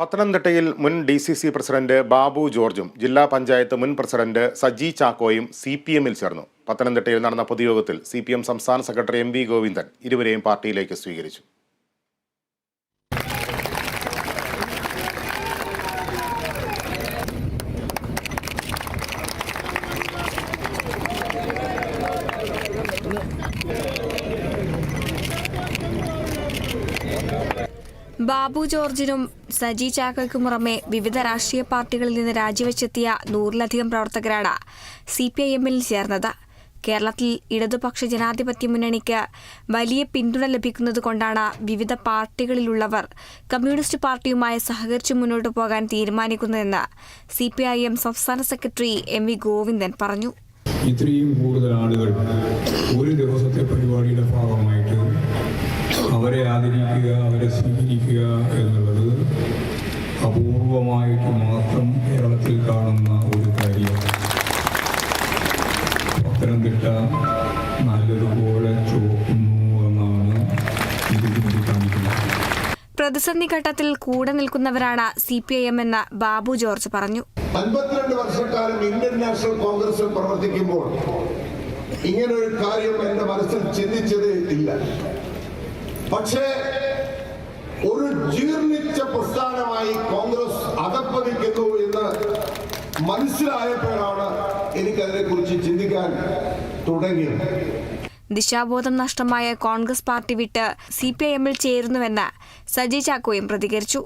പത്തനംതിട്ടയിൽ മുൻ DCC president Babu ജോർജും ജില്ലാ പഞ്ചായത്ത് മുൻ പ്രസിഡന്റ് സജി ചാക്കോയും CPM-ൽ ചേർന്നു. പത്തനംതിട്ടയിൽ നടന്ന പൊതുയോഗത്തിൽ CPM സംസ്ഥാന സെക്രട്ടറി MV ഗോവിന്ദൻ ഇരുവരെയും പാർട്ടിയിലേക്ക് സ്വീകരിച്ചു. ബാബു ജോർജിനും സജി ചാക്കോയ്ക്കും പുറമെ വിവിധ രാഷ്ട്രീയ പാർട്ടികളിൽ നിന്ന് രാജിവെച്ചെത്തിയ 100-ലധികം പ്രവർത്തകരാണ് CPIM-ൽ ചേർന്നത്. കേരളത്തിൽ ഇടതുപക്ഷ ജനാധിപത്യ മുന്നണിക്ക് വലിയ പിന്തുണ ലഭിക്കുന്നതുകൊണ്ടാണ് വിവിധ പാർട്ടികളിലുള്ളവർ കമ്മ്യൂണിസ്റ്റ് പാർട്ടിയുമായി സഹകരിച്ചു മുന്നോട്ടു പോകാൻ തീരുമാനിക്കുന്നതെന്ന് CPIM സംസ്ഥാന സെക്രട്ടറി MV ഗോവിന്ദൻ പറഞ്ഞു. ഇത്രയും കൂടുതൽ ആളുകൾ ഒരു ദിവസത്തെ പരിപാടിയുടെ ഭാഗമായിട്ട് അവരെ ആദരിക്കുക, അവരെ സ്വീകരിക്കുക എന്നുള്ളത് അപൂർവമായിട്ട് മാത്രം കേരളത്തിൽ കാണുന്ന ഒരു കാര്യമാണ്. പത്തനംതിട്ട നല്ലതുപോലെ ചുവക്കുന്നു എന്നാണ് ഇത് ചൂണ്ടിക്കാണിക്കുന്നത്. പ്രതിസന്ധി ഘട്ടത്തിൽ കൂടെ നിൽക്കുന്നവരാണ് CPIM എന്ന് ബാബു ജോർജ് പറഞ്ഞു. 52 വർഷക്കാലം ഇന്ത്യൻ നാഷണൽ കോൺഗ്രസിൽ പ്രവർത്തിക്കുമ്പോൾ ഇങ്ങനൊരു കാര്യം എന്റെ മനസ്സിൽ ചിന്തിച്ചത് ഇല്ല. പക്ഷേ ഒരു ജീർണിച്ച പ്രസ്ഥാനമായി കോൺഗ്രസ് അധപ്പതിക്കുന്നു എന്ന് മനസ്സിലായപ്പോഴാണ് എനിക്കതിനെക്കുറിച്ച് ചിന്തിക്കാൻ തുടങ്ങിയത്. ദിശാബോധം നഷ്ടമായ കോൺഗ്രസ് പാർട്ടി വിട്ട് CPIM-ൽ ചേരുന്നുവെന്ന് സജി ചാക്കോയും പ്രതികരിച്ചു.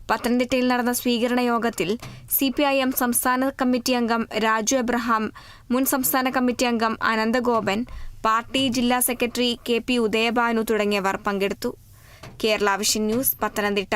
പത്തനംതിട്ടയിൽ നടന്ന സ്വീകരണ യോഗത്തിൽ CPIM സംസ്ഥാന കമ്മിറ്റി അംഗം രാജു എബ്രഹാം, മുൻ സംസ്ഥാന കമ്മിറ്റി അംഗം അനന്തഗോപൻ, പാർട്ടി ജില്ലാ സെക്രട്ടറി KP ഉദയഭാനു തുടങ്ങിയവർ പങ്കെടുത്തു. Kerala vision news, Pathanamthitta.